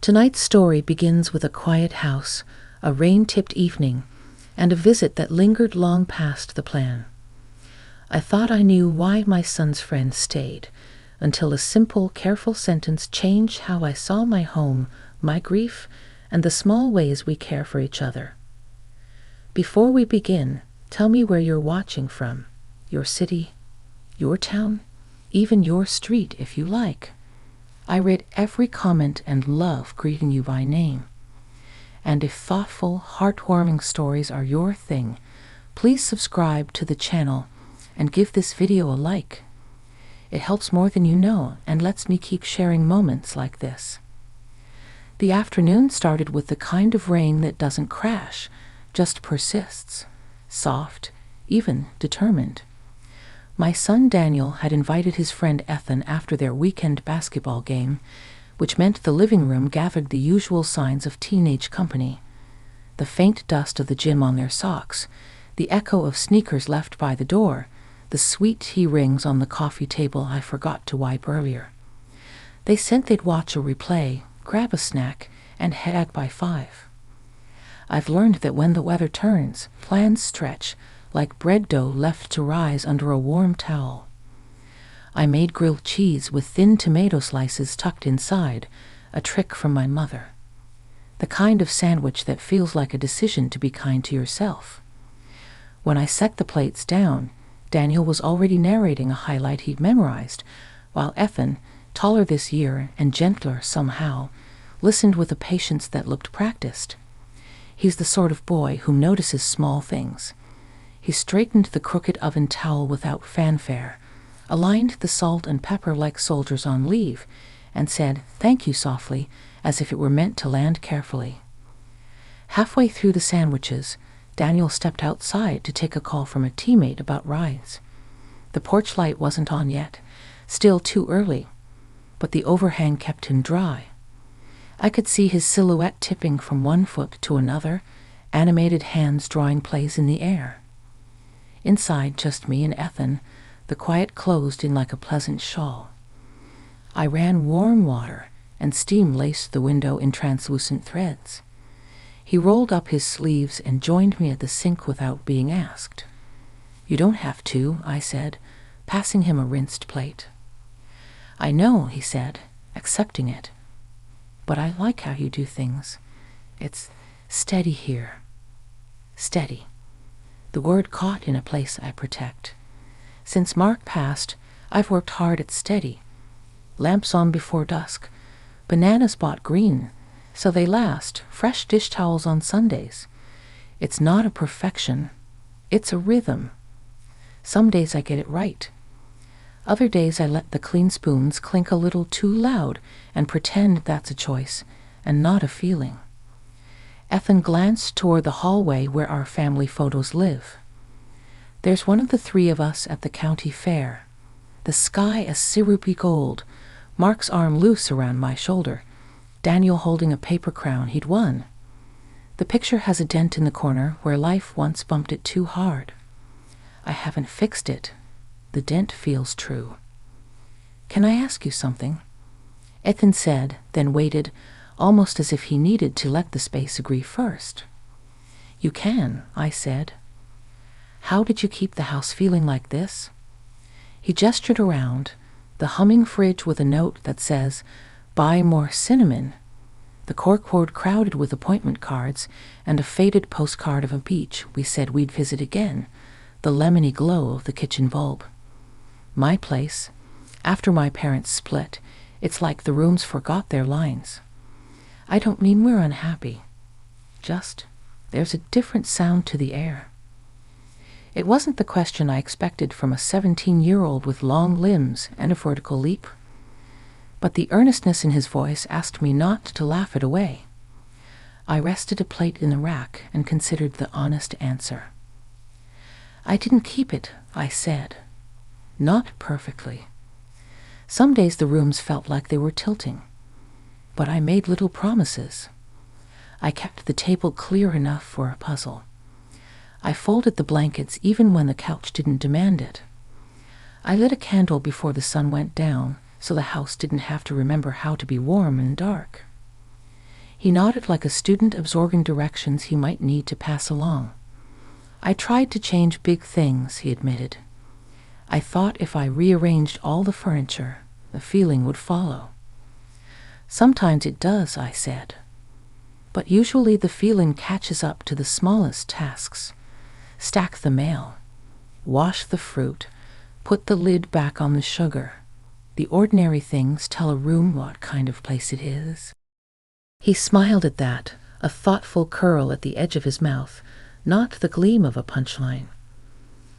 Tonight's story begins with a quiet house, a rain-tipped evening, and a visit that lingered long past the plan. I thought I knew why my son's friend stayed, until a simple, careful sentence changed how I saw my home, my grief, and the small ways we care for each other. Before we begin, tell me where you're watching from. Your city, your town, even your street if you like. I read every comment and love greeting you by name. And if thoughtful, heartwarming stories are your thing, please subscribe to the channel and give this video a like. It helps more than you know and lets me keep sharing moments like this. The afternoon started with the kind of rain that doesn't crash, just persists, soft, even determined. My son Daniel had invited his friend Ethan after their weekend basketball game, which meant the living room gathered the usual signs of teenage company. The faint dust of the gym on their socks, the echo of sneakers left by the door, the sweet tea rings on the coffee table I forgot to wipe earlier. They said they'd watch a replay, grab a snack, and head out by 5. I've learned that when the weather turns, plans stretch, like bread dough left to rise under a warm towel. I made grilled cheese with thin tomato slices tucked inside, a trick from my mother. The kind of sandwich that feels like a decision to be kind to yourself. When I set the plates down, Daniel was already narrating a highlight he'd memorized, while Ethan, taller this year and gentler somehow, listened with a patience that looked practiced. He's the sort of boy who notices small things. He straightened the crooked oven towel without fanfare, aligned the salt and pepper like soldiers on leave, and said "thank you" softly, as if it were meant to land carefully. Halfway through the sandwiches, Daniel stepped outside to take a call from a teammate about rides. The porch light wasn't on yet, still too early, but the overhang kept him dry. I could see his silhouette tipping from one foot to another, animated hands drawing plays in the air. Inside, just me and Ethan, the quiet closed in like a pleasant shawl. I ran warm water, and steam laced the window in translucent threads. He rolled up his sleeves and joined me at the sink without being asked. "You don't have to," I said, passing him a rinsed plate. "I know," he said, accepting it. "But I like how you do things. It's steady here." Steady. The word caught in a place I protect. Since Mark passed, I've worked hard at steady. Lamps on before dusk. Bananas bought green, so they last. Fresh dish towels on Sundays. It's not a perfection. It's a rhythm. Some days I get it right. Other days I let the clean spoons clink a little too loud and pretend that's a choice and not a feeling. Ethan glanced toward the hallway where our family photos live. There's one of the 3 of us at the county fair. The sky a syrupy gold, Mark's arm loose around my shoulder, Daniel holding a paper crown he'd won. The picture has a dent in the corner where life once bumped it too hard. I haven't fixed it. The dent feels true. "Can I ask you something?" Ethan said, then waited, almost as if he needed to let the space agree first. "You can," I said. "How did you keep the house feeling like this?" He gestured around, the humming fridge with a note that says, "Buy more cinnamon," the corkboard crowded with appointment cards, and a faded postcard of a beach we said we'd visit again, the lemony glow of the kitchen bulb. My place, after my parents split, it's like the rooms forgot their lines. I don't mean we're unhappy. Just, there's a different sound to the air. It wasn't the question I expected from a 17-year-old with long limbs and a vertical leap. But the earnestness in his voice asked me not to laugh it away. I rested a plate in the rack and considered the honest answer. "I didn't keep it," I said. "Not perfectly. Some days the rooms felt like they were tilting. But I made little promises. I kept the table clear enough for a puzzle. I folded the blankets even when the couch didn't demand it. I lit a candle before the sun went down, so the house didn't have to remember how to be warm and dark. He nodded like a student absorbing directions he might need to pass along. I tried to change big things, he admitted. I thought if I rearranged all the furniture, the feeling would follow. Sometimes it does, I said. But usually the feeling catches up to the smallest tasks. Stack the mail, wash the fruit, put the lid back on the sugar. The ordinary things tell a room what kind of place it is. He smiled at that, a thoughtful curl at the edge of his mouth, not the gleam of a punchline.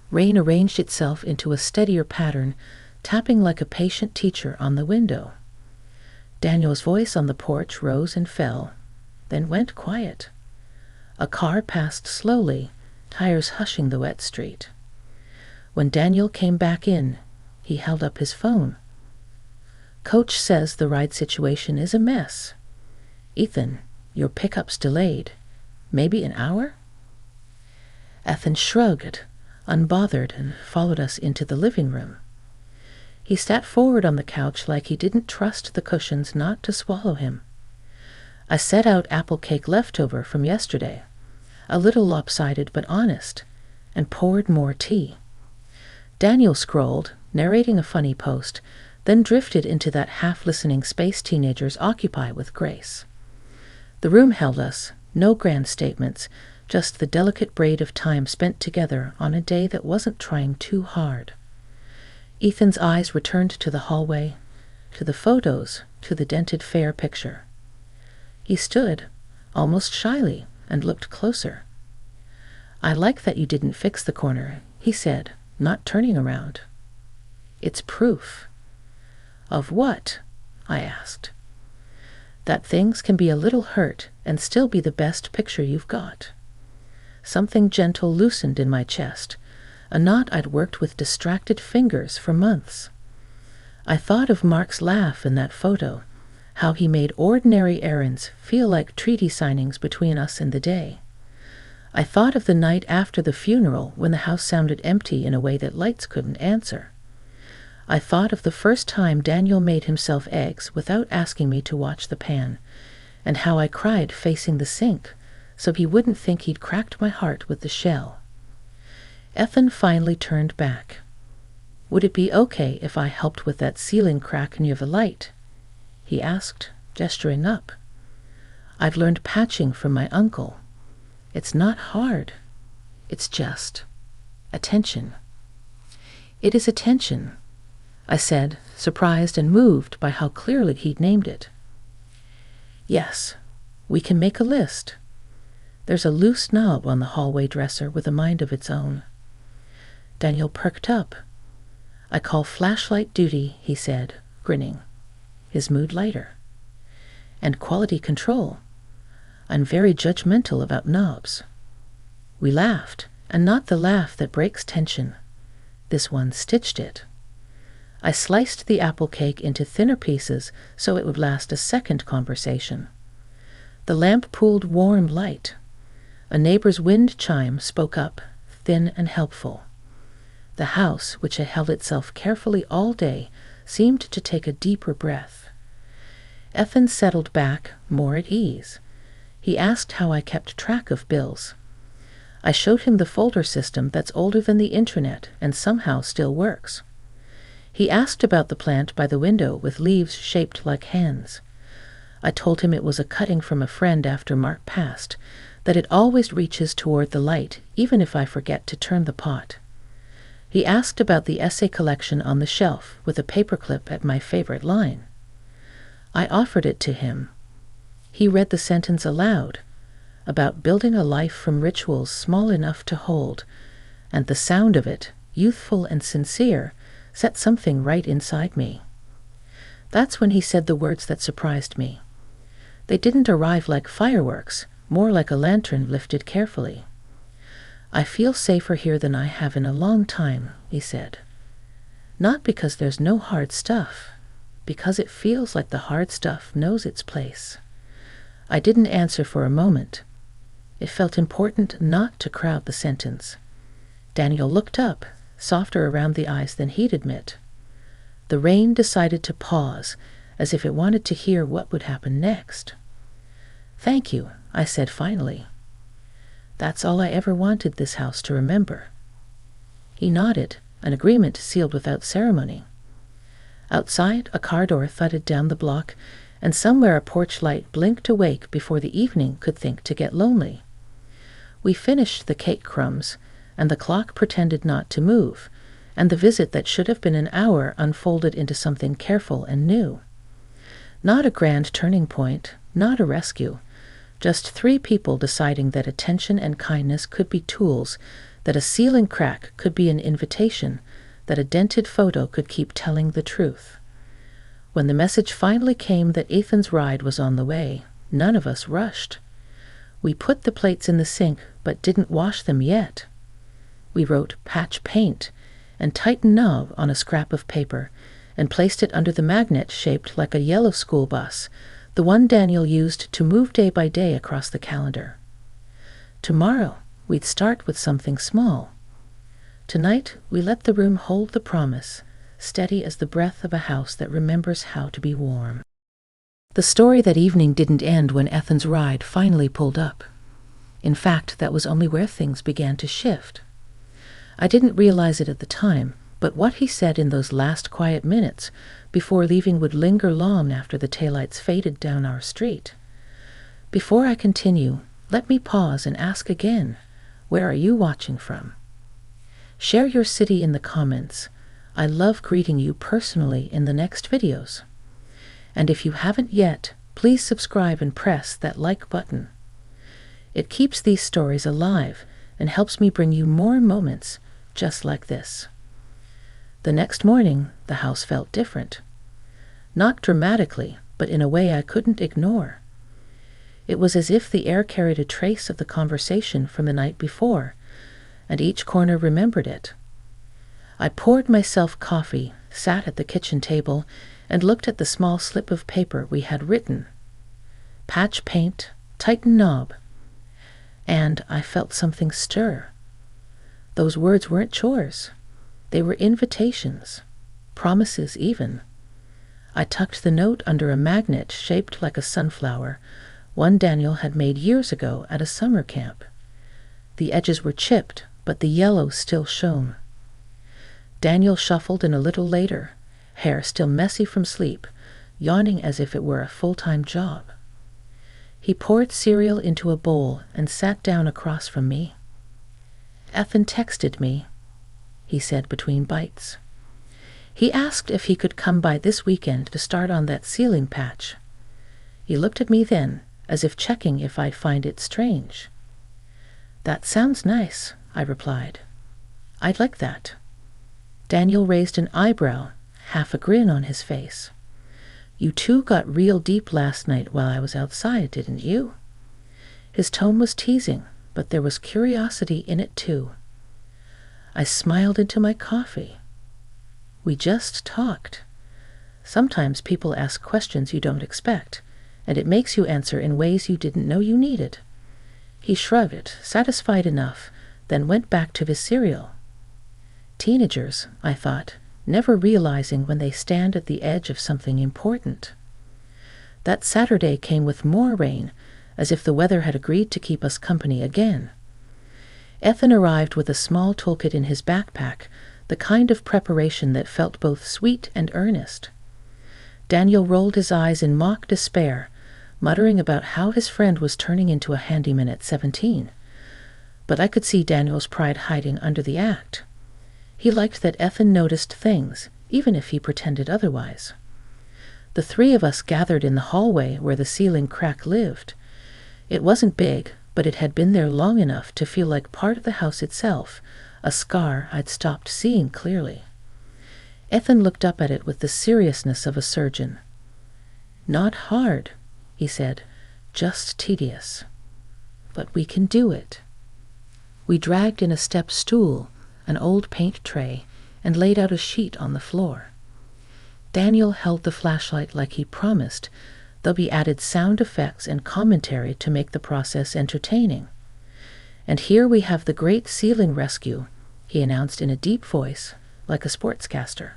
Rain arranged itself into a steadier pattern, tapping like a patient teacher on the window. Daniel's voice on the porch rose and fell, then went quiet. A car passed slowly, tires hushing the wet street. When Daniel came back in, he held up his phone. Coach says the ride situation is a mess. Ethan, your pickup's delayed. Maybe an hour? Ethan shrugged, unbothered, and followed us into the living room. He sat forward on the couch like he didn't trust the cushions not to swallow him. I set out apple cake leftover from yesterday, a little lopsided but honest, and poured more tea. Daniel scrolled, narrating a funny post, then drifted into that half-listening space teenagers occupy with grace. The room held us, no grand statements, just the delicate braid of time spent together on a day that wasn't trying too hard. Ethan's eyes returned to the hallway, to the photos, to the dented fair picture. He stood, almost shyly, and looked closer. I like that you didn't fix the corner, he said, not turning around. It's proof. Of what? I asked. That things can be a little hurt and still be the best picture you've got. Something gentle loosened in my chest, a knot I'd worked with distracted fingers for months. I thought of Mark's laugh in that photo, how he made ordinary errands feel like treaty signings between us and the day. I thought of the night after the funeral when the house sounded empty in a way that lights couldn't answer. I thought of the first time Daniel made himself eggs without asking me to watch the pan, and how I cried facing the sink so he wouldn't think he'd cracked my heart with the shell. Ethan finally turned back. Would it be okay if I helped with that ceiling crack near the light? He asked, gesturing up. I've learned patching from my uncle. It's not hard. It's just attention. It is attention, I said, surprised and moved by how clearly he'd named it. Yes, we can make a list. There's a loose knob on the hallway dresser with a mind of its own. Daniel perked up. I call flashlight duty, he said, grinning, his mood lighter. And quality control. I'm very judgmental about knobs. We laughed, and not the laugh that breaks tension. This one stitched it. I sliced the apple cake into thinner pieces so it would last a second conversation. The lamp pooled warm light. A neighbor's wind chime spoke up, thin and helpful. The house, which had held itself carefully all day, seemed to take a deeper breath. Ethan settled back, more at ease. He asked how I kept track of bills. I showed him the folder system that's older than the intranet and somehow still works. He asked about the plant by the window with leaves shaped like hands. I told him it was a cutting from a friend after Mark passed, that it always reaches toward the light, even if I forget to turn the pot. He asked about the essay collection on the shelf with a paperclip at my favorite line. I offered it to him. He read the sentence aloud, about building a life from rituals small enough to hold, and the sound of it, youthful and sincere, set something right inside me. That's when he said the words that surprised me. They didn't arrive like fireworks, more like a lantern lifted carefully. I feel safer here than I have in a long time, he said. Not because there's no hard stuff, because it feels like the hard stuff knows its place. I didn't answer for a moment. It felt important not to crowd the sentence. Daniel looked up, softer around the eyes than he'd admit. The rain decided to pause, as if it wanted to hear what would happen next. "Thank you," I said finally. "That's all I ever wanted this house to remember." He nodded, an agreement sealed without ceremony. Outside, a car door thudded down the block, and somewhere a porch light blinked awake before the evening could think to get lonely. We finished the cake crumbs, and the clock pretended not to move, and the visit that should have been an hour unfolded into something careful and new. Not a grand turning point, not a rescue, just 3 people deciding that attention and kindness could be tools, that a ceiling crack could be an invitation, that a dented photo could keep telling the truth. When the message finally came that Ethan's ride was on the way, none of us rushed. We put the plates in the sink, but didn't wash them yet. We wrote "patch paint" and "tighten knob" on a scrap of paper, and placed it under the magnet shaped like a yellow school bus, the one Daniel used to move day by day across the calendar. Tomorrow, we'd start with something small. Tonight, we let the room hold the promise, steady as the breath of a house that remembers how to be warm. The story that evening didn't end when Ethan's ride finally pulled up. In fact, that was only where things began to shift. I didn't realize it at the time, but what he said in those last quiet minutes before leaving would linger long after the taillights faded down our street. Before I continue, let me pause and ask again, where are you watching from? Share your city in the comments. I love greeting you personally in the next videos. And if you haven't yet, please subscribe and press that like button. It keeps these stories alive and helps me bring you more moments just like this. The next morning, the house felt different. Not dramatically, but in a way I couldn't ignore. It was as if the air carried a trace of the conversation from the night before, and each corner remembered it. I poured myself coffee, sat at the kitchen table, and looked at the small slip of paper we had written. Patch paint, tighten knob. And I felt something stir. Those words weren't chores. They were invitations, promises even. I tucked the note under a magnet shaped like a sunflower, one Daniel had made years ago at a summer camp. The edges were chipped, but the yellow still shone. Daniel shuffled in a little later, hair still messy from sleep, yawning as if it were a full-time job. He poured cereal into a bowl and sat down across from me. "Ethan texted me," he said between bites. "He asked if he could come by this weekend to start on that ceiling patch." He looked at me then, as if checking if I'd find it strange. "That sounds nice," I replied. "I'd like that." Daniel raised an eyebrow, half a grin on his face. "You two got real deep last night while I was outside, didn't you?" His tone was teasing, but there was curiosity in it too. I smiled into my coffee. We just talked. Sometimes people ask questions you don't expect, and it makes you answer in ways you didn't know you needed. He shrugged, satisfied enough, then went back to his cereal. Teenagers, I thought, never realizing when they stand at the edge of something important. That Saturday came with more rain, as if the weather had agreed to keep us company again. Ethan arrived with a small toolkit in his backpack, the kind of preparation that felt both sweet and earnest. Daniel rolled his eyes in mock despair, muttering about how his friend was turning into a handyman at 17. But I could see Daniel's pride hiding under the act. He liked that Ethan noticed things, even if he pretended otherwise. The 3 of us gathered in the hallway where the ceiling crack lived. It wasn't big, but it had been there long enough to feel like part of the house itself, a scar I'd stopped seeing clearly. Ethan looked up at it with the seriousness of a surgeon. "Not hard," he said, "just tedious. But we can do it." We dragged in a step stool, an old paint tray, and laid out a sheet on the floor. Daniel held the flashlight like he promised, though he added sound effects and commentary to make the process entertaining. "And here we have the great ceiling rescue," he announced in a deep voice, like a sportscaster.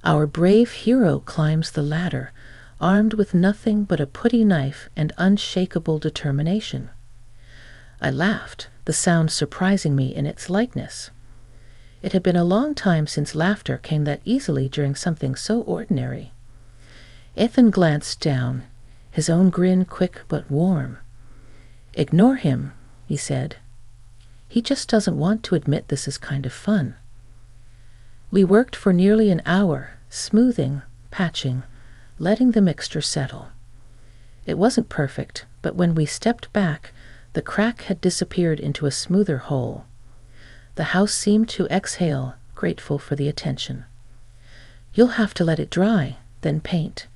"Our brave hero climbs the ladder, armed with nothing but a putty knife and unshakable determination. I laughed, the sound surprising me in its lightness. It had been a long time since laughter came that easily during something so ordinary. Ethan glanced down, his own grin quick but warm. "Ignore him," he said. "He just doesn't want to admit this is kind of fun." We worked for nearly an hour, smoothing, patching, letting the mixture settle. It wasn't perfect, but when we stepped back, the crack had disappeared into a smoother hole. The house seemed to exhale, grateful for the attention. "You'll have to let it dry, then paint,"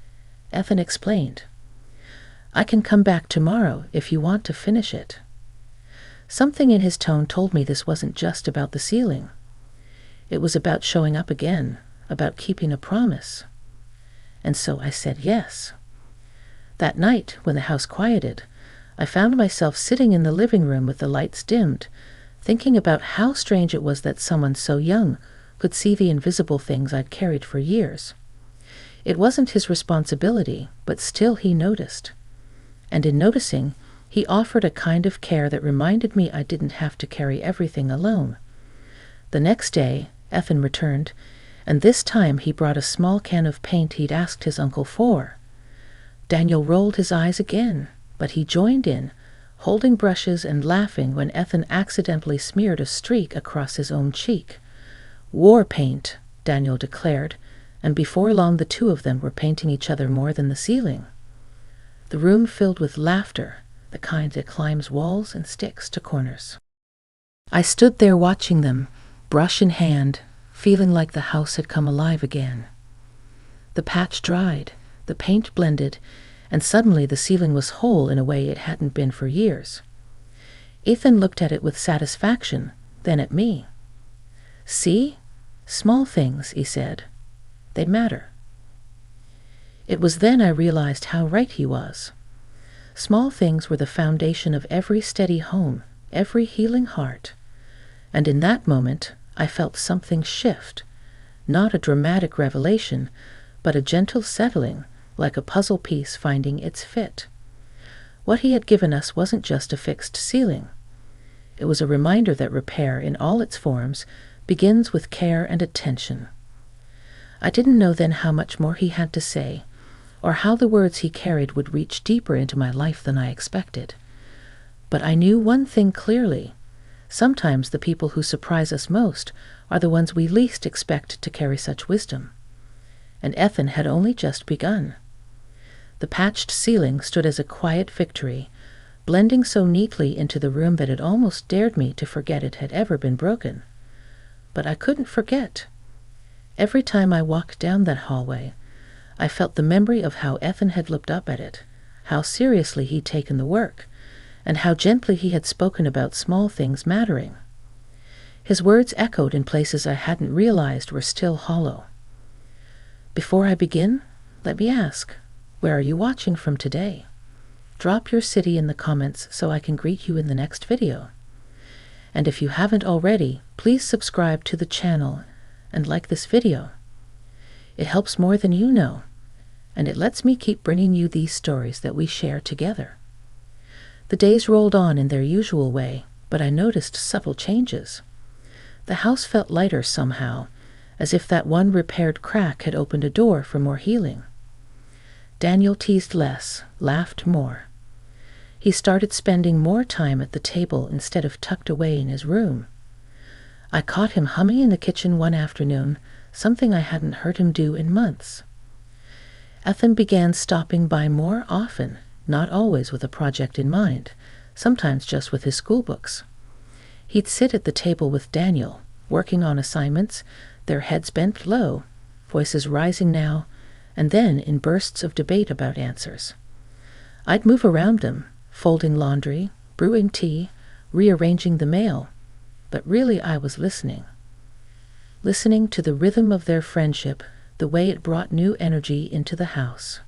Ethan explained. "I can come back tomorrow if you want to finish it." Something in his tone told me this wasn't just about the ceiling. It was about showing up again, about keeping a promise. And so I said yes. That night, when the house quieted, I found myself sitting in the living room with the lights dimmed, thinking about how strange it was that someone so young could see the invisible things I'd carried for years. It wasn't his responsibility, but still he noticed. And in noticing, he offered a kind of care that reminded me I didn't have to carry everything alone. The next day, Ethan returned, and this time he brought a small can of paint he'd asked his uncle for. Daniel rolled his eyes again, but he joined in, holding brushes and laughing when Ethan accidentally smeared a streak across his own cheek. "War paint," Daniel declared, and before long the two of them were painting each other more than the ceiling. The room filled with laughter, the kind that climbs walls and sticks to corners. I stood there watching them, brush in hand, feeling like the house had come alive again. The patch dried, the paint blended, and suddenly the ceiling was whole in a way it hadn't been for years. Ethan looked at it with satisfaction, then at me. "See? Small things," he said. "They matter." It was then I realized how right he was. Small things were the foundation of every steady home, every healing heart. And in that moment, I felt something shift, not a dramatic revelation, but a gentle settling, like a puzzle piece finding its fit. What he had given us wasn't just a fixed ceiling. It was a reminder that repair, in all its forms, begins with care and attention. I didn't know then how much more he had to say, or how the words he carried would reach deeper into my life than I expected. But I knew one thing clearly. Sometimes the people who surprise us most are the ones we least expect to carry such wisdom. And Ethan had only just begun. The patched ceiling stood as a quiet victory, blending so neatly into the room that it almost dared me to forget it had ever been broken. But I couldn't forget. Every time I walked down that hallway, I felt the memory of how Ethan had looked up at it, how seriously he'd taken the work, and how gently he had spoken about small things mattering. His words echoed in places I hadn't realized were still hollow. Before I begin, let me ask, where are you watching from today? Drop your city in the comments so I can greet you in the next video. And if you haven't already, please subscribe to the channel and like this video. It helps more than you know, and it lets me keep bringing you these stories that we share together. The days rolled on in their usual way, but I noticed subtle changes. The house felt lighter somehow, as if that one repaired crack had opened a door for more healing. Daniel teased less, laughed more. He started spending more time at the table instead of tucked away in his room. I caught him humming in the kitchen one afternoon, something I hadn't heard him do in months. Ethan began stopping by more often, not always with a project in mind, sometimes just with his school books. He'd sit at the table with Daniel, working on assignments, their heads bent low, voices rising now, and then in bursts of debate about answers. I'd move around them, folding laundry, brewing tea, rearranging the mail, but really I was listening. Listening to the rhythm of their friendship, the way it brought new energy into the house.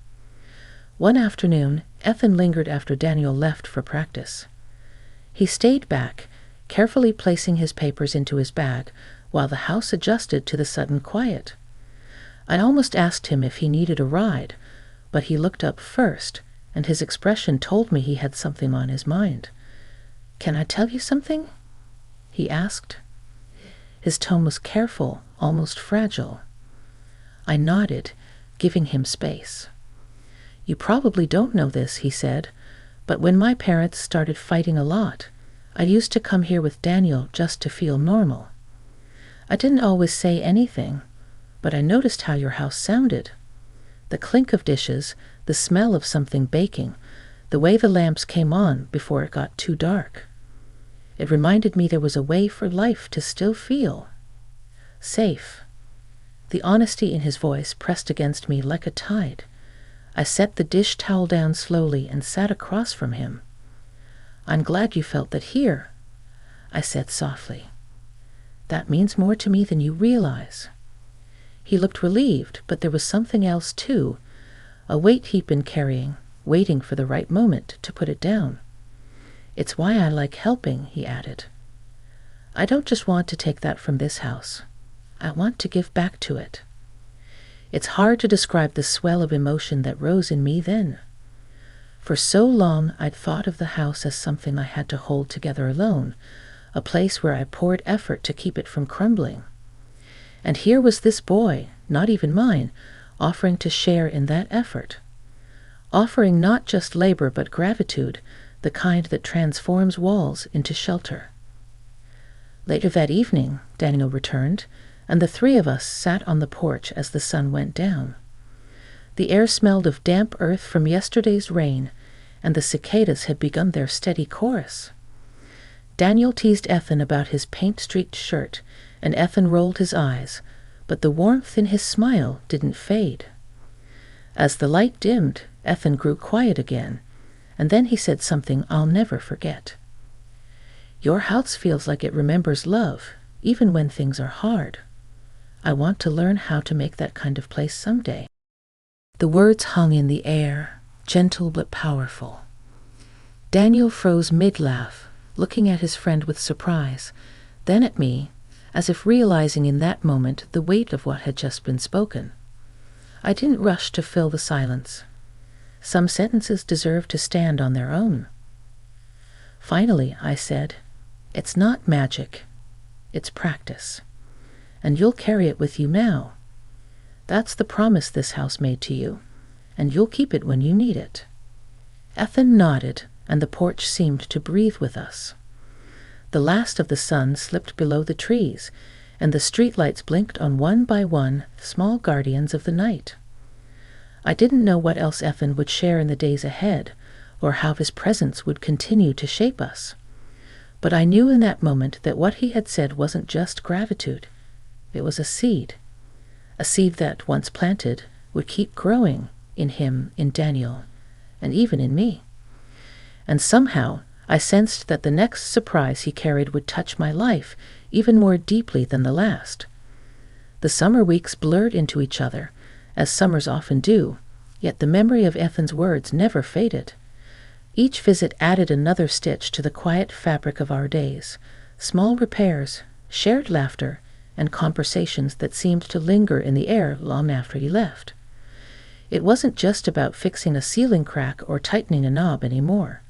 One afternoon, Ethan lingered after Daniel left for practice. He stayed back, carefully placing his papers into his bag, while the house adjusted to the sudden quiet. I almost asked him if he needed a ride, but he looked up first, and his expression told me he had something on his mind. "Can I tell you something?" he asked. His tone was careful, almost fragile. I nodded, giving him space. "You probably don't know this," he said, "but when my parents started fighting a lot, I used to come here with Daniel just to feel normal. I didn't always say anything, but I noticed how your house sounded. The clink of dishes, the smell of something baking, the way the lamps came on before it got too dark. It reminded me there was a way for life to still feel safe." The honesty in his voice pressed against me like a tide. I set the dish towel down slowly and sat across from him. "I'm glad you felt that here," I said softly. "That means more to me than you realize." He looked relieved, but there was something else too, a weight he'd been carrying, waiting for the right moment to put it down. "It's why I like helping," he added. "I don't just want to take that from this house. I want to give back to it." It's hard to describe the swell of emotion that rose in me then. For so long I'd thought of the house as something I had to hold together alone, a place where I poured effort to keep it from crumbling. And here was this boy, not even mine, offering to share in that effort. Offering not just labor but gratitude, the kind that transforms walls into shelter. Later that evening, Daniel returned, and the three of us sat on the porch as the sun went down. The air smelled of damp earth from yesterday's rain, and the cicadas had begun their steady chorus. Daniel teased Ethan about his paint-streaked shirt, and Ethan rolled his eyes, but the warmth in his smile didn't fade. As the light dimmed, Ethan grew quiet again, and then he said something I'll never forget. "Your house feels like it remembers love, even when things are hard. I want to learn how to make that kind of place someday." The words hung in the air, gentle but powerful. Daniel froze mid-laugh, looking at his friend with surprise, then at me, as if realizing in that moment the weight of what had just been spoken. I didn't rush to fill the silence. Some sentences deserve to stand on their own. Finally, I said, "It's not magic. It's practice. And you'll carry it with you now. That's the promise this house made to you, and you'll keep it when you need it." Ethan nodded, and the porch seemed to breathe with us. The last of the sun slipped below the trees, and the streetlights blinked on one by one, small guardians of the night. I didn't know what else Ethan would share in the days ahead, or how his presence would continue to shape us. But I knew in that moment that what he had said wasn't just gratitude. It was a seed that, once planted, would keep growing in him, in Daniel, and even in me. And somehow I sensed that the next surprise he carried would touch my life even more deeply than the last. The summer weeks blurred into each other, as summers often do, yet the memory of Ethan's words never faded. Each visit added another stitch to the quiet fabric of our days, small repairs, shared laughter, and conversations that seemed to linger in the air long after he left. It wasn't just about fixing a ceiling crack or tightening a knob anymore.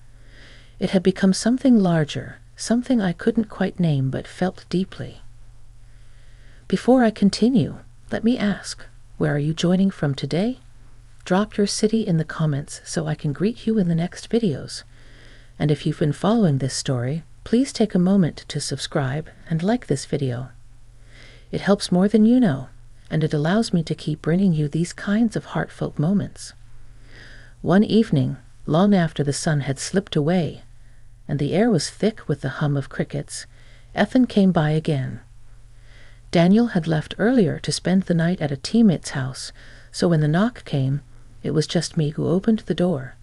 It had become something larger, something I couldn't quite name but felt deeply. Before I continue, let me ask, where are you joining from today? Drop your city in the comments so I can greet you in the next videos. And if you've been following this story, please take a moment to subscribe and like this video. It helps more than you know, and it allows me to keep bringing you these kinds of heartfelt moments. One evening, long after the sun had slipped away, and the air was thick with the hum of crickets, Ethan came by again. Daniel had left earlier to spend the night at a teammate's house, so when the knock came, it was just me who opened the door.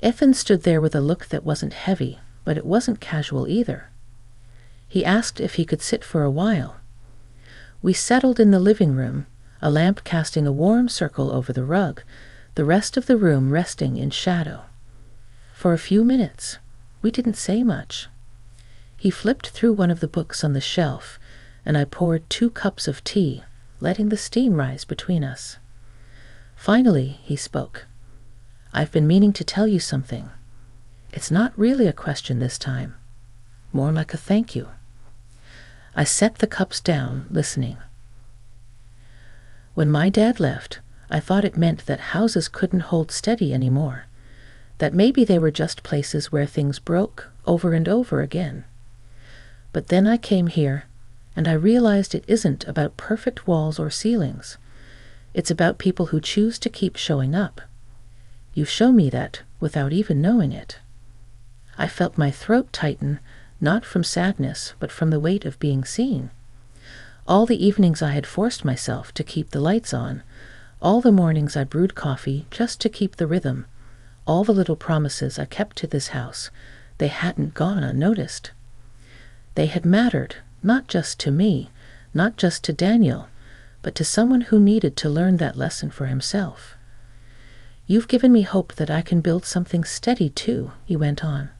Ethan stood there with a look that wasn't heavy, but it wasn't casual either. He asked if he could sit for a while. We settled in the living room, a lamp casting a warm circle over the rug, the rest of the room resting in shadow. For a few minutes, we didn't say much. He flipped through one of the books on the shelf, and I poured 2 cups of tea, letting the steam rise between us. Finally, he spoke. "I've been meaning to tell you something. It's not really a question this time. More like a thank you." I set the cups down, listening. "When my dad left, I thought it meant that houses couldn't hold steady anymore, that maybe they were just places where things broke over and over again. But then I came here, and I realized it isn't about perfect walls or ceilings. It's about people who choose to keep showing up. You show me that without even knowing it." I felt my throat tighten, not from sadness, but from the weight of being seen. All the evenings I had forced myself to keep the lights on, all the mornings I brewed coffee just to keep the rhythm, all the little promises I kept to this house, they hadn't gone unnoticed. They had mattered, not just to me, not just to Daniel, but to someone who needed to learn that lesson for himself. "You've given me hope that I can build something steady too," he went on.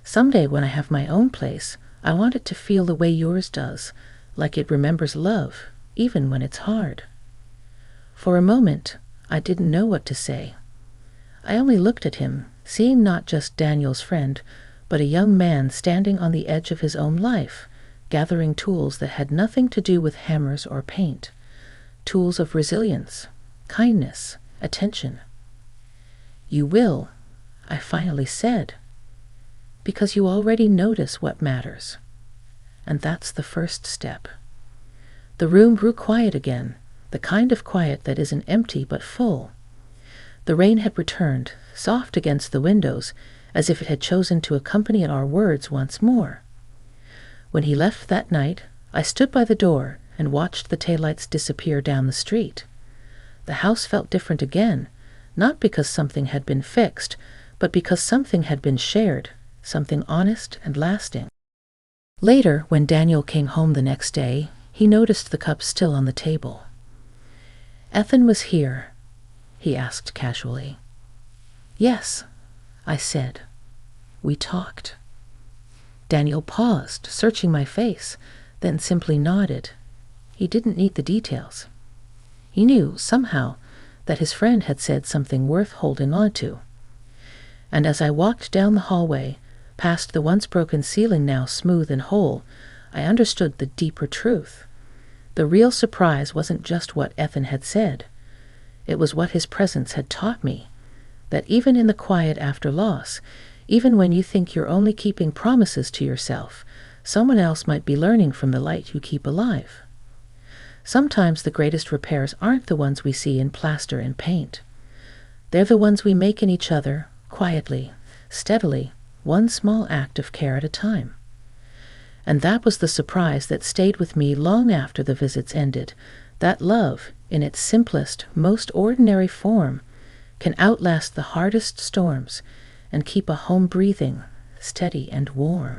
"Someday when I have my own place, I want it to feel the way yours does, like it remembers love, even when it's hard." For a moment, I didn't know what to say. I only looked at him, seeing not just Daniel's friend, but a young man standing on the edge of his own life, gathering tools that had nothing to do with hammers or paint, tools of resilience, kindness, attention. "You will," I finally said, "because you already notice what matters. And that's the first step." The room grew quiet again, the kind of quiet that isn't empty but full. The rain had returned, soft against the windows, as if it had chosen to accompany our words once more. When he left that night, I stood by the door and watched the taillights disappear down the street. The house felt different again, not because something had been fixed, but because something had been shared, something honest and lasting. Later, when Daniel came home the next day, he noticed the cups still on the table. "Ethan was here?" he asked casually. "Yes," I said. "We talked." Daniel paused, searching my face, then simply nodded. He didn't need the details. He knew, somehow, that his friend had said something worth holding on to. And as I walked down the hallway, past the once-broken ceiling now smooth and whole, I understood the deeper truth. The real surprise wasn't just what Ethan had said. It was what his presence had taught me, that even in the quiet after loss, even when you think you're only keeping promises to yourself, someone else might be learning from the light you keep alive. Sometimes the greatest repairs aren't the ones we see in plaster and paint. They're the ones we make in each other, quietly, steadily, one small act of care at a time. And that was the surprise that stayed with me long after the visits ended, that love, in its simplest, most ordinary form, can outlast the hardest storms and keep a home breathing, steady and warm.